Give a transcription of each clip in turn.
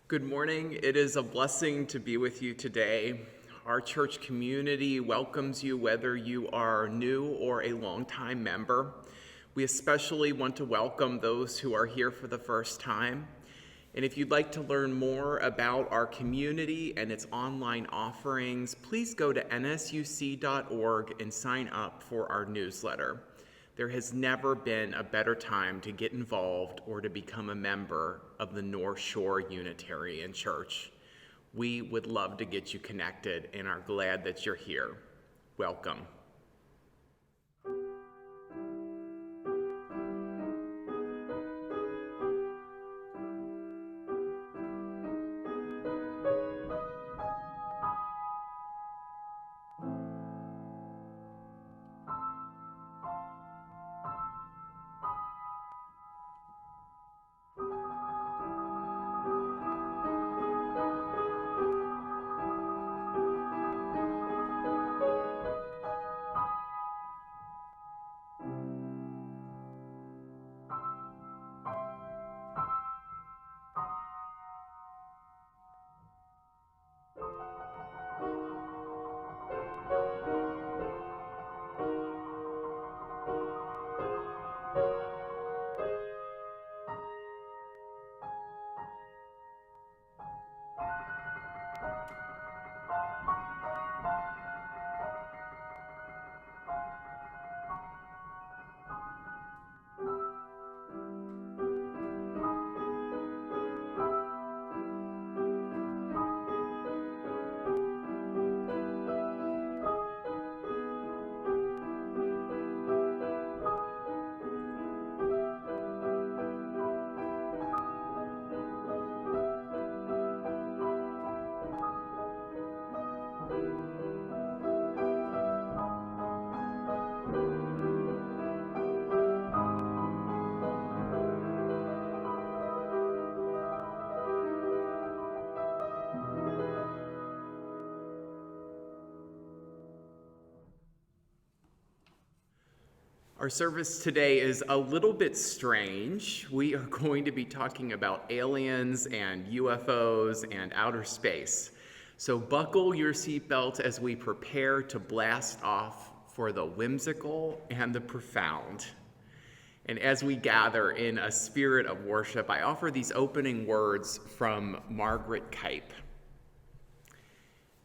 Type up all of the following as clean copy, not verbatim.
Good morning. It is a blessing to be with you today. Our church community welcomes you whether you are new or a longtime member. We especially want to welcome those who are here for the first time. And if you'd like to learn more about our community and its online offerings, please go to nsuc.org and sign up for our newsletter. There has never been a better time to get involved or to become a member of the North Shore Unitarian Church. We would love to get you connected and are glad that you're here. Welcome. Our service today is a little bit strange. We are going to be talking about aliens and UFOs and outer space. So buckle your seatbelt as we prepare to blast off for the whimsical and the profound. And as we gather in a spirit of worship, I offer these opening words from Margaret Kipe.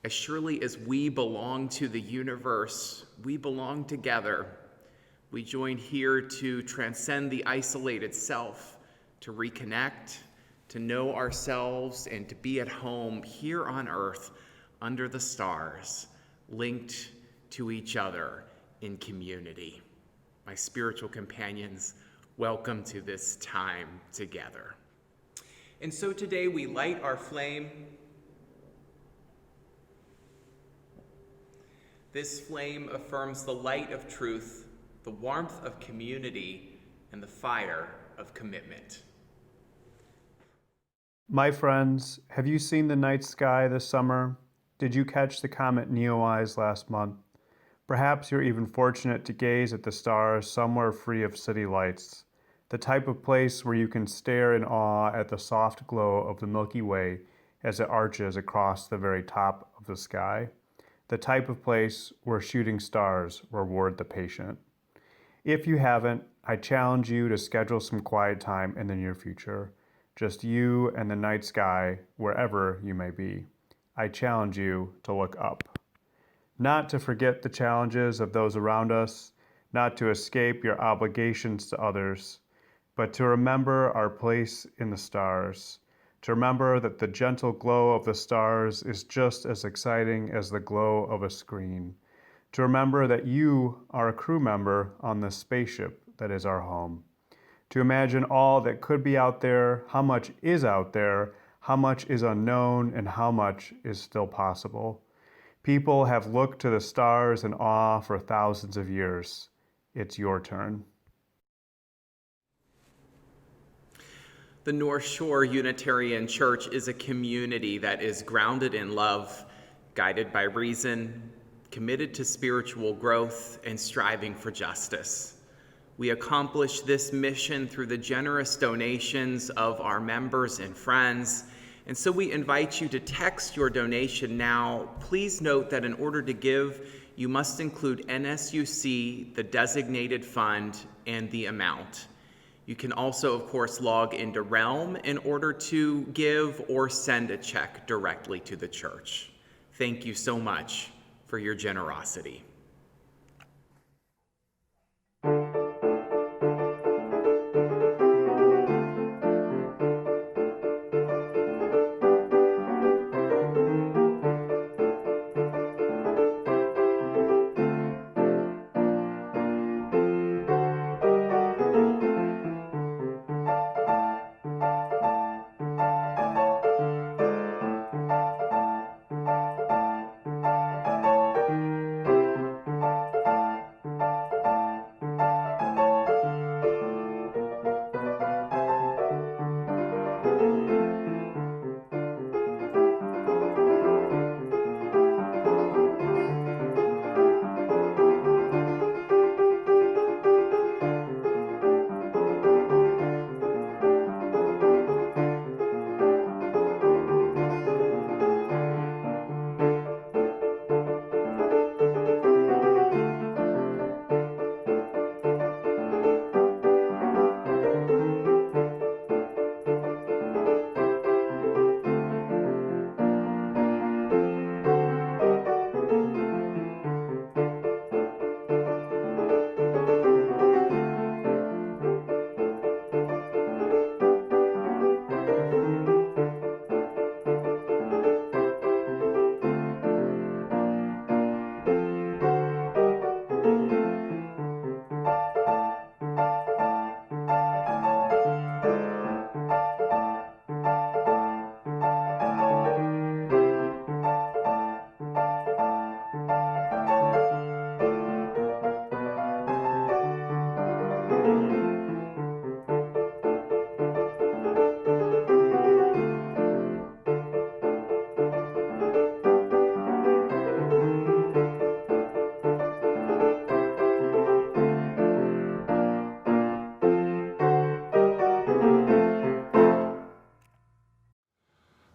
As surely as we belong to the universe, we belong together. We join here to transcend the isolated self, to reconnect, to know ourselves, and to be at home here on earth under the stars, linked to each other in community. My spiritual companions, welcome to this time together. And so today we light our flame. This flame affirms the light of truth, the warmth of community, and the fire of commitment. My friends, have you seen the night sky this summer? Did you catch the comet Neowise last month? Perhaps you're even fortunate to gaze at the stars somewhere free of city lights, the type of place where you can stare in awe at the soft glow of the Milky Way as it arches across the very top of the sky, the type of place where shooting stars reward the patient. If you haven't, I challenge you to schedule some quiet time in the near future. Just you and the night sky, wherever you may be. I challenge you to look up. Not to forget the challenges of those around us, not to escape your obligations to others, but to remember our place in the stars. To remember that the gentle glow of the stars is just as exciting as the glow of a screen. To remember that you are a crew member on this spaceship that is our home. To imagine all that could be out there, how much is out there, how much is unknown, and how much is still possible. People have looked to the stars in awe for thousands of years. It's your turn. The North Shore Unitarian Church is a community that is grounded in love, guided by reason, committed to spiritual growth, and striving for justice. We accomplish this mission through the generous donations of our members and friends, And so we invite you to text your donation now. Please note that in order to give, you must include NSUC, the designated fund, and the amount. You can also, of course, log into Realm in order to give or send a check directly to the church. Thank you so much for your generosity.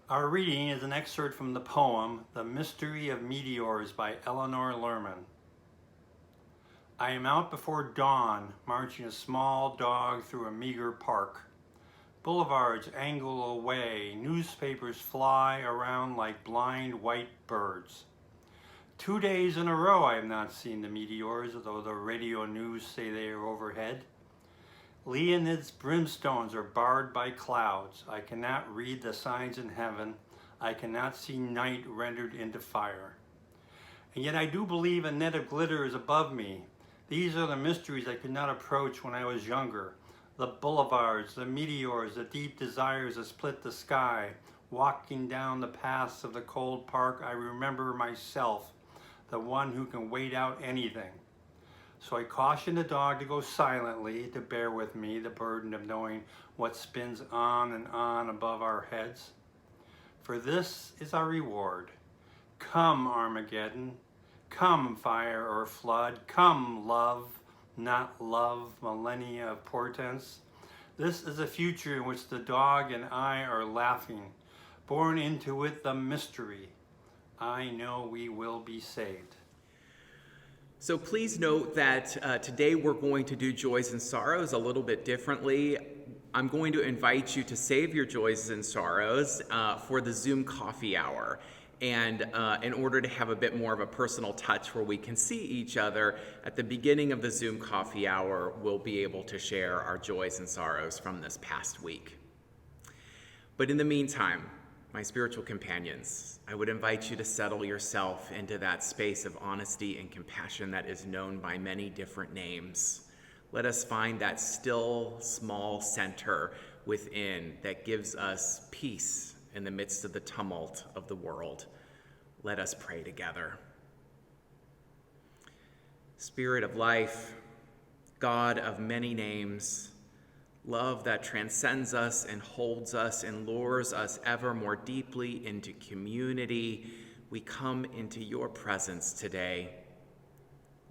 Our reading is an excerpt from the poem, The Mystery of Meteors by Eleanor Lerman. I am out before dawn, marching a small dog through a meager park. Boulevards angle away, newspapers fly around like blind white birds. 2 days in a row I have not seen the meteors, though the radio news say they are overhead. Leonid's brimstones are barred by clouds. I cannot read the signs in heaven. I cannot see night rendered into fire. And yet I do believe a net of glitter is above me. These are the mysteries I could not approach when I was younger. The boulevards, the meteors, the deep desires that split the sky. Walking down the paths of the cold park, I remember myself, the one who can wait out anything. So I caution the dog to go silently, to bear with me the burden of knowing what spins on and on above our heads. For this is our reward. Come, Armageddon. Come, fire or flood. Come, love, not love, millennia of portents. This is a future in which the dog and I are laughing. Born into it the mystery. I know we will be saved. So please note that today we're going to do Joys and Sorrows a little bit differently. I'm going to invite you to save your joys and sorrows for the Zoom coffee hour. And in order to have a bit more of a personal touch where we can see each other, at the beginning of the Zoom coffee hour, we'll be able to share our joys and sorrows from this past week. But in the meantime, my spiritual companions, I would invite you to settle yourself into that space of honesty and compassion that is known by many different names. Let us find that still, small center within that gives us peace in the midst of the tumult of the world. Let us pray together. Spirit of life, God of many names, love that transcends us and holds us and lures us ever more deeply into community, we come into your presence today.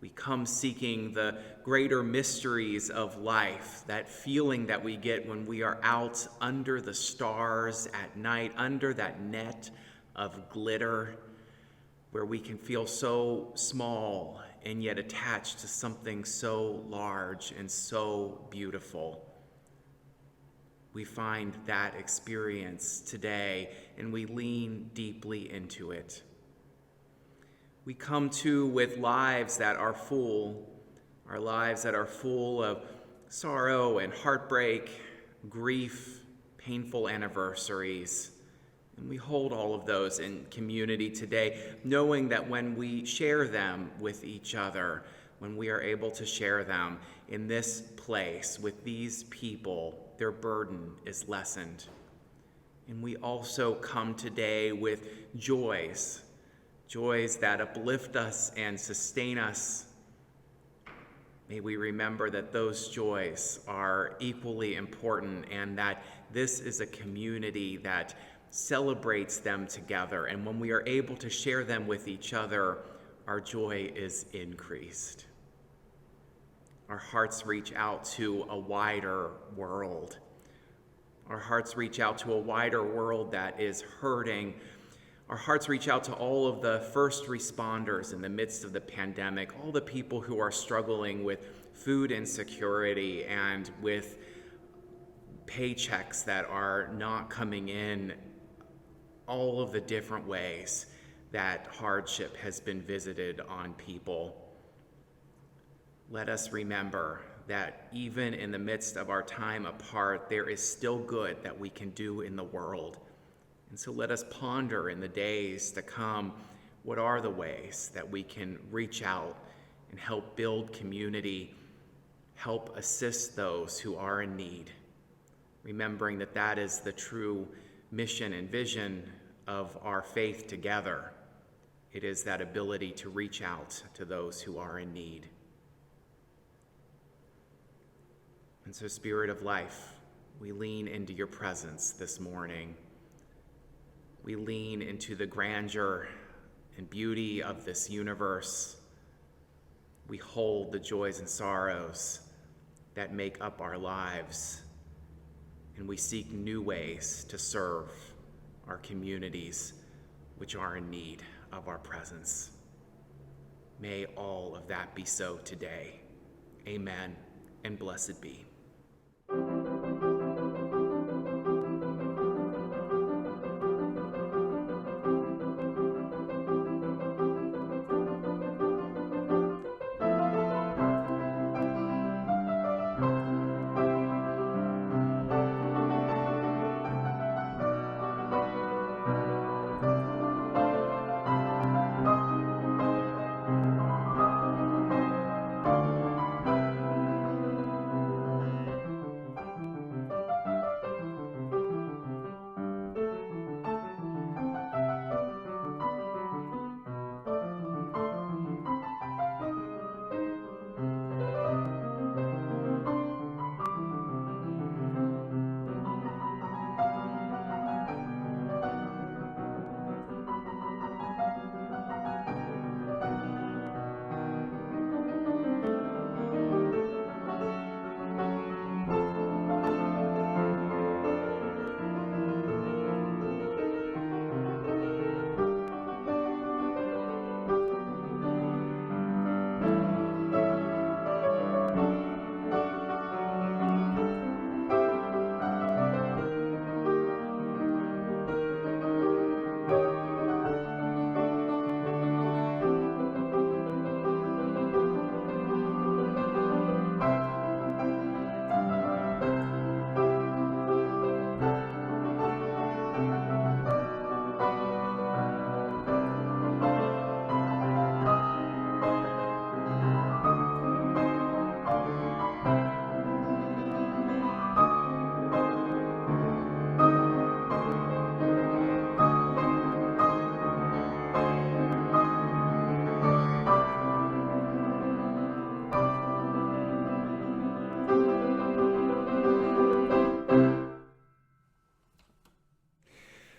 We come seeking the greater mysteries of life, that feeling that we get when we are out under the stars at night, under that net of glitter, where we can feel so small and yet attached to something so large and so beautiful. We find that experience today, and we lean deeply into it. We come to with lives that are full, our lives that are full of sorrow and heartbreak, grief, painful anniversaries. And we hold all of those in community today, knowing that when we share them with each other, when we are able to share them in this place with these people, their burden is lessened. And we also come today with joys that uplift us and sustain us. May we remember that those joys are equally important and that this is a community that celebrates them together. And when we are able to share them with each other, our joy is increased. Our hearts reach out to a wider world. Our hearts reach out to a wider world that is hurting. Our hearts reach out to all of the first responders in the midst of the pandemic, all the people who are struggling with food insecurity and with paychecks that are not coming in, all of the different ways that hardship has been visited on people. Let us remember that even in the midst of our time apart, there is still good that we can do in the world. And so let us ponder in the days to come, what are the ways that we can reach out and help build community, help assist those who are in need, remembering that that is the true mission and vision of our faith together. It is that ability to reach out to those who are in need. And so, Spirit of life, we lean into your presence this morning. We lean into the grandeur and beauty of this universe. We hold the joys and sorrows that make up our lives, and we seek new ways to serve our communities which are in need of our presence. May all of that be so today. Amen, and blessed be.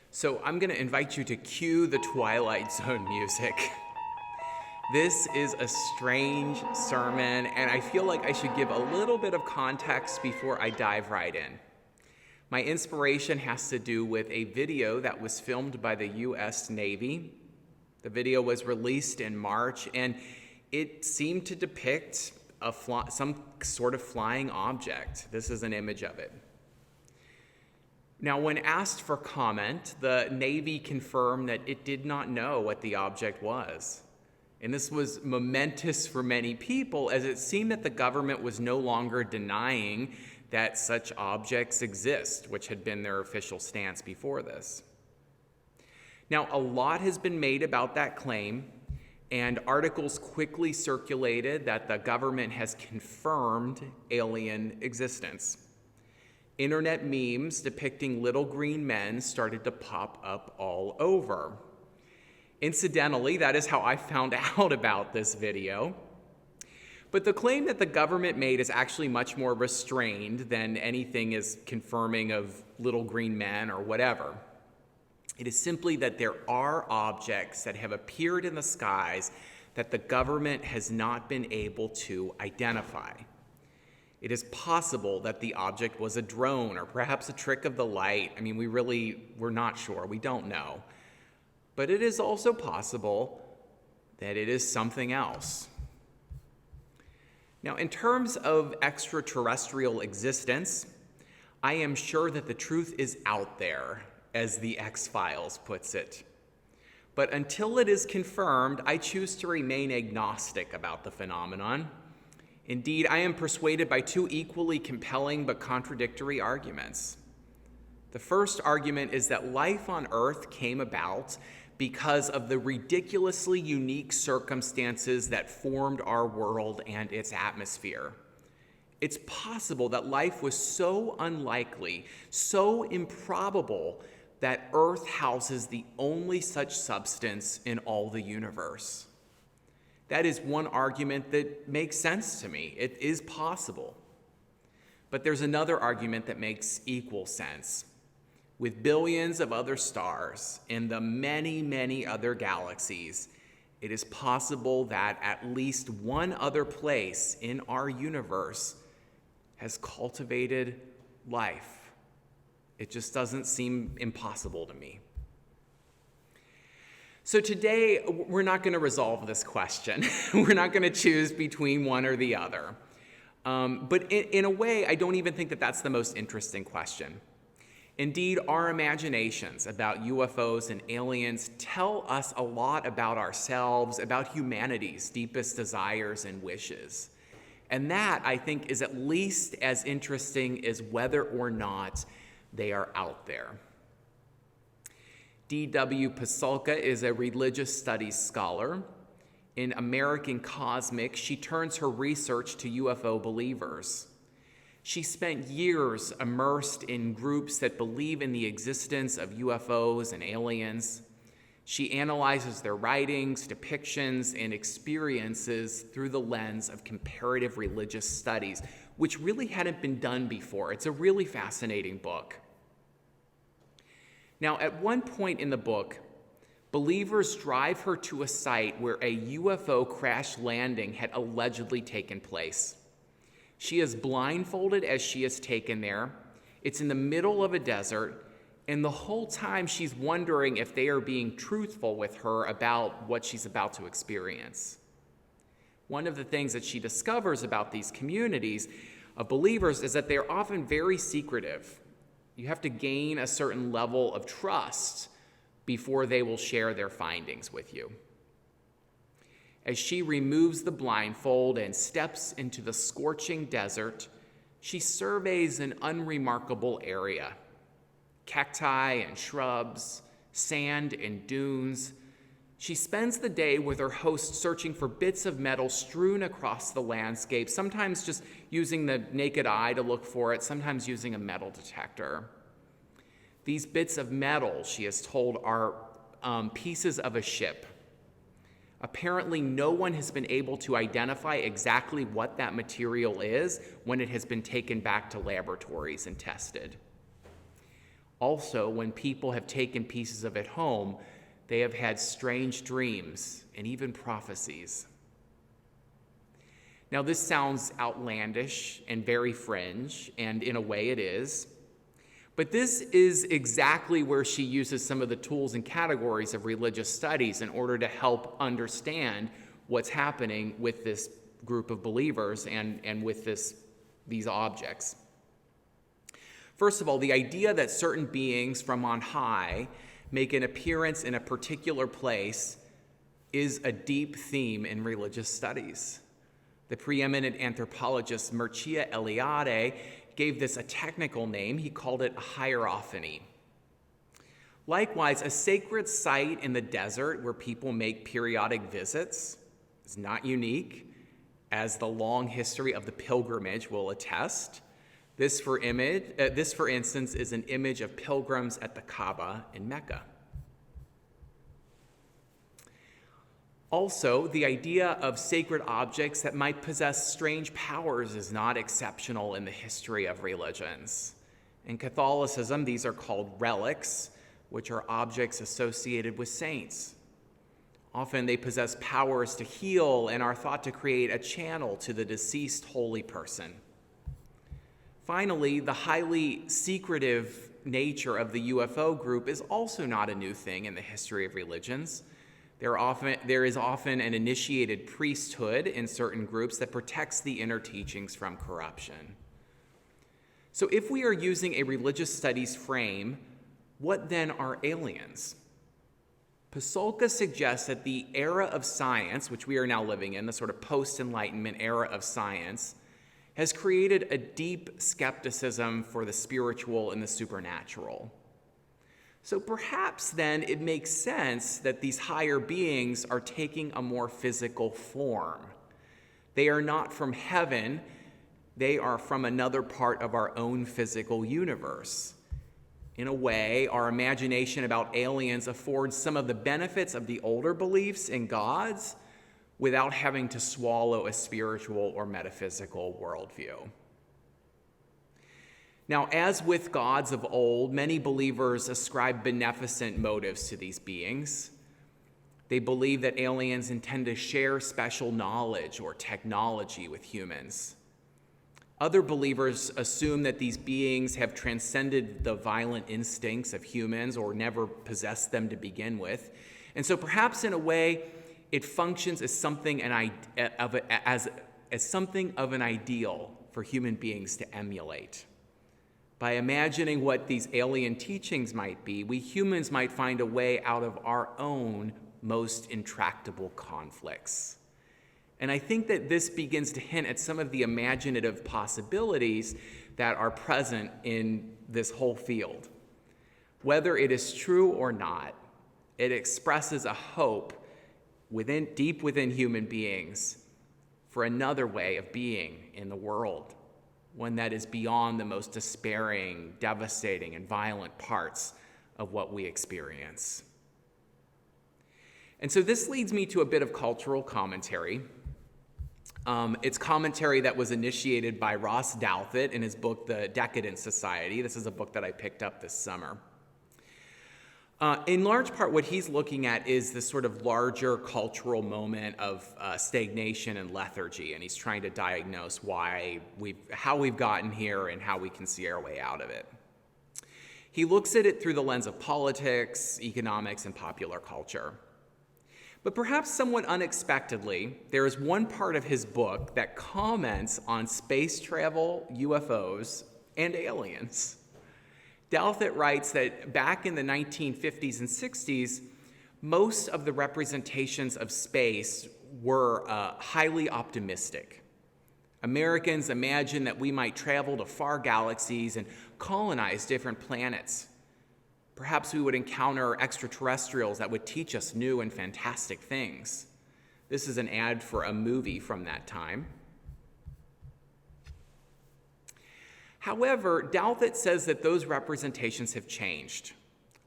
So I'm going to invite you to cue the Twilight Zone music. This is a strange sermon, and I feel like I should give a little bit of context before I dive right in. My inspiration has to do with a video that was filmed by the U.S. Navy. The video was released in March, and it seemed to depict some sort of flying object. This is an image of it. Now, when asked for comment, the Navy confirmed that it did not know what the object was. And this was momentous for many people, as it seemed that the government was no longer denying that such objects exist, which had been their official stance before this. Now, a lot has been made about that claim, and articles quickly circulated that the government has confirmed alien existence. Internet memes depicting little green men started to pop up all over. Incidentally, that is how I found out about this video. But the claim that the government made is actually much more restrained than anything is confirming of little green men or whatever. It is simply that there are objects that have appeared in the skies that the government has not been able to identify. It is possible that the object was a drone or perhaps a trick of the light. I mean, we're not sure. We don't know. But it is also possible that it is something else. Now, in terms of extraterrestrial existence, I am sure that the truth is out there, as the X-Files puts it. But until it is confirmed, I choose to remain agnostic about the phenomenon. Indeed, I am persuaded by two equally compelling but contradictory arguments. The first argument is that life on Earth came about because of the ridiculously unique circumstances that formed our world and its atmosphere. It's possible that life was so unlikely, so improbable, that Earth houses the only such substance in all the universe. That is one argument that makes sense to me. It is possible. But there's another argument that makes equal sense. With billions of other stars in the many, many other galaxies, it is possible that at least one other place in our universe has cultivated life. It just doesn't seem impossible to me. So today, we're not going to resolve this question. We're not going to choose between one or the other. But in a way, I don't even think that that's the most interesting question. Indeed, our imaginations about UFOs and aliens tell us a lot about ourselves, about humanity's deepest desires and wishes. And that, I think, is at least as interesting as whether or not they are out there. D.W. Pasulka is a religious studies scholar. In American Cosmic, she turns her research to UFO believers. She spent years immersed in groups that believe in the existence of UFOs and aliens. She analyzes their writings, depictions, and experiences through the lens of comparative religious studies, which really hadn't been done before. It's a really fascinating book. Now, at one point in the book, believers drive her to a site where a UFO crash landing had allegedly taken place. She is blindfolded as she is taken there. It's in the middle of a desert, and the whole time she's wondering if they are being truthful with her about what she's about to experience. One of the things that she discovers about these communities of believers is that they're often very secretive. You have to gain a certain level of trust before they will share their findings with you. As she removes the blindfold and steps into the scorching desert, she surveys an unremarkable area. Cacti and shrubs, sand and dunes. She spends the day with her host searching for bits of metal strewn across the landscape, sometimes just using the naked eye to look for it, sometimes using a metal detector. These bits of metal, she is told, are pieces of a ship. Apparently, no one has been able to identify exactly what that material is when it has been taken back to laboratories and tested. Also, when people have taken pieces of it home, They have had strange dreams and even prophecies. Now, this sounds outlandish and very fringe, and in a way it is. But this is exactly where she uses some of the tools and categories of religious studies in order to help understand what's happening with this group of believers and with these objects. First of all, the idea that certain beings from on high make an appearance in a particular place is a deep theme in religious studies. The preeminent anthropologist Mircea Eliade gave this a technical name. He called it a hierophany. Likewise, a sacred site in the desert where people make periodic visits is not unique, as the long history of the pilgrimage will attest. This, for instance, is an image of pilgrims at the Kaaba in Mecca. Also, the idea of sacred objects that might possess strange powers is not exceptional in the history of religions. In Catholicism, these are called relics, which are objects associated with saints. Often they possess powers to heal and are thought to create a channel to the deceased holy person. Finally, the highly secretive nature of the UFO group is also not a new thing in the history of religions. There is often an initiated priesthood in certain groups that protects the inner teachings from corruption. So if we are using a religious studies frame, what then are aliens? Pasolka suggests that the era of science, which we are now living in, the sort of post-Enlightenment era of science, has created a deep skepticism for the spiritual and the supernatural. So perhaps then it makes sense that these higher beings are taking a more physical form. They are not from heaven, they are from another part of our own physical universe. In a way, our imagination about aliens affords some of the benefits of the older beliefs in gods without having to swallow a spiritual or metaphysical worldview. Now, as with gods of old, many believers ascribe beneficent motives to these beings. They believe that aliens intend to share special knowledge or technology with humans. Other believers assume that these beings have transcended the violent instincts of humans or never possessed them to begin with. And so perhaps in a way, it functions as something of an ideal for human beings to emulate. By imagining what these alien teachings might be, we humans might find a way out of our own most intractable conflicts. And I think that this begins to hint at some of the imaginative possibilities that are present in this whole field. Whether it is true or not, it expresses a hope deep within human beings for another way of being in the world, one that is beyond the most despairing, devastating, and violent parts of what we experience. And so this leads me to a bit of cultural commentary. It's commentary that was initiated by Ross Douthat in his book, The Decadent Society. This is a book that I picked up this summer. In large part, what he's looking at is this sort of larger cultural moment of stagnation and lethargy, and he's trying to diagnose how we've gotten here and how we can see our way out of it. He looks at it through the lens of politics, economics, and popular culture. But perhaps somewhat unexpectedly, there is one part of his book that comments on space travel, UFOs, and aliens. Douthat writes that back in the 1950s and 60s, most of the representations of space were highly optimistic. Americans imagined that we might travel to far galaxies and colonize different planets. Perhaps we would encounter extraterrestrials that would teach us new and fantastic things. This is an ad for a movie from that time. However, Douthat says that those representations have changed.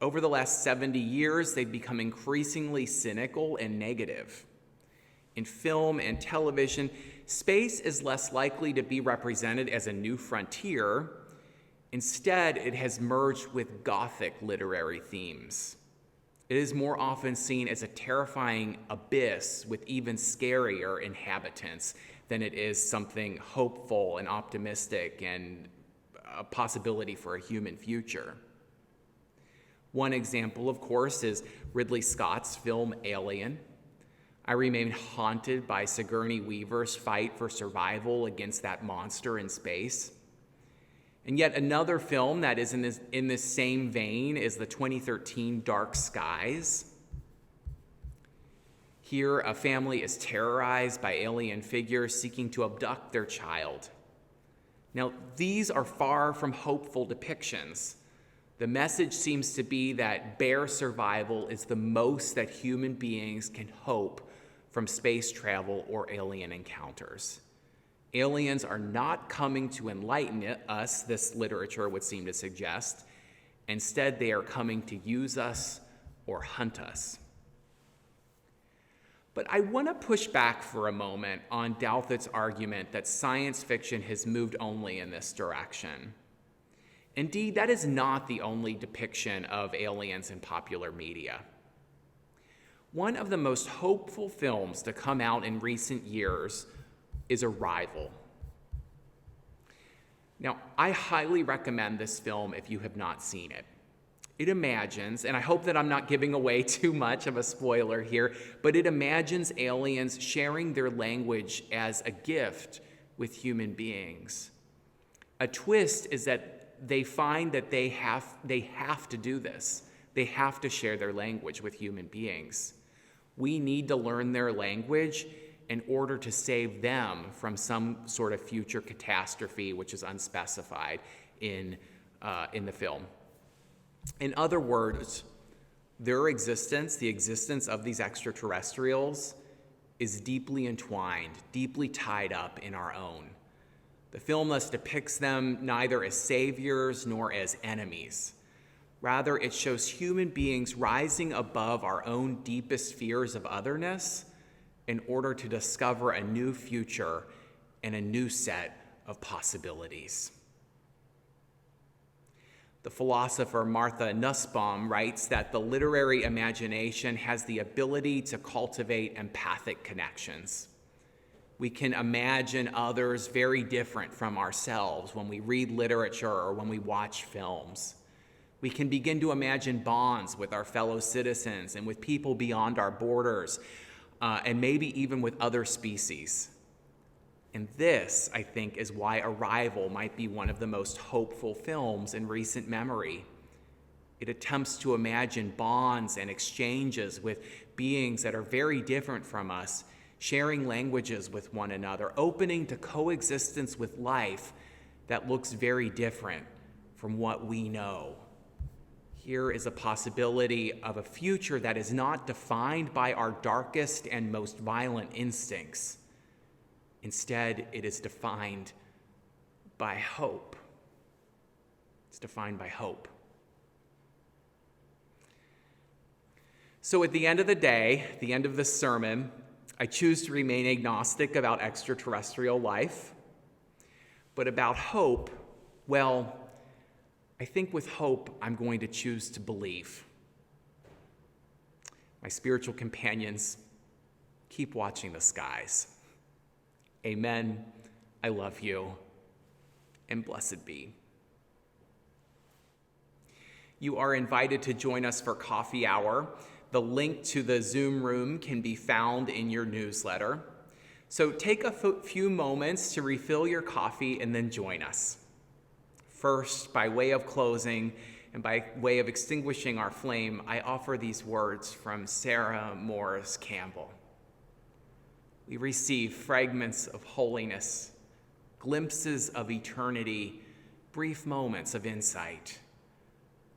Over the last 70 years, they've become increasingly cynical and negative. In film and television, space is less likely to be represented as a new frontier. Instead, it has merged with Gothic literary themes. It is more often seen as a terrifying abyss with even scarier inhabitants than it is something hopeful and optimistic and a possibility for a human future. One example, of course, is Ridley Scott's film Alien. I remain haunted by Sigourney Weaver's fight for survival against that monster in space. And yet another film that is in this same vein is the 2013 Dark Skies. Here, a family is terrorized by alien figures seeking to abduct their child. Now, these are far from hopeful depictions. The message seems to be that bare survival is the most that human beings can hope from space travel or alien encounters. Aliens are not coming to enlighten us, this literature would seem to suggest. Instead, they are coming to use us or hunt us. But I want to push back for a moment on Douthat's argument that science fiction has moved only in this direction. Indeed, that is not the only depiction of aliens in popular media. One of the most hopeful films to come out in recent years is Arrival. Now, I highly recommend this film if you have not seen it. It imagines, and I hope that I'm not giving away too much of a spoiler here, but it imagines aliens sharing their language as a gift with human beings. A twist is that they find that they have to do this. They have to share their language with human beings. We need to learn their language in order to save them from some sort of future catastrophe, which is unspecified in the film. In other words, their existence, the existence of these extraterrestrials, is deeply entwined, deeply tied up in our own. The film thus depicts them neither as saviors nor as enemies. Rather, it shows human beings rising above our own deepest fears of otherness in order to discover a new future and a new set of possibilities. The philosopher Martha Nussbaum writes that the literary imagination has the ability to cultivate empathic connections. We can imagine others very different from ourselves when we read literature or when we watch films. We can begin to imagine bonds with our fellow citizens and with people beyond our borders, and maybe even with other species. And this, I think, is why Arrival might be one of the most hopeful films in recent memory. It attempts to imagine bonds and exchanges with beings that are very different from us, sharing languages with one another, opening to coexistence with life that looks very different from what we know. Here is a possibility of a future that is not defined by our darkest and most violent instincts. Instead, it is defined by hope. It's defined by hope. So at the end of the day, the end of this sermon, I choose to remain agnostic about extraterrestrial life. But about hope, well, I think with hope, I'm going to choose to believe. My spiritual companions, keep watching the skies. Amen. I love you, and blessed be. You are invited to join us for coffee hour. The link to the Zoom room can be found in your newsletter. So take a few moments to refill your coffee and then join us. First, by way of closing and by way of extinguishing our flame, I offer these words from Sarah Morris Campbell. We receive fragments of holiness, glimpses of eternity, brief moments of insight.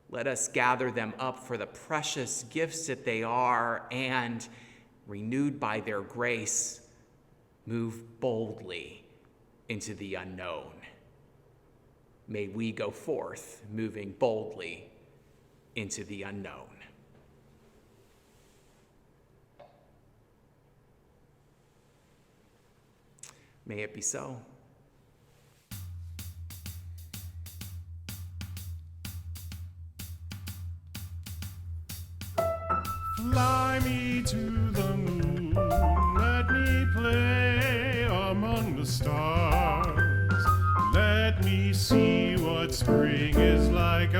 Let us gather them up for the precious gifts that they are and, renewed by their grace, move boldly into the unknown. May we go forth moving boldly into the unknown. May it be so. Fly me to the moon, let me play among the stars. Let me see what spring is like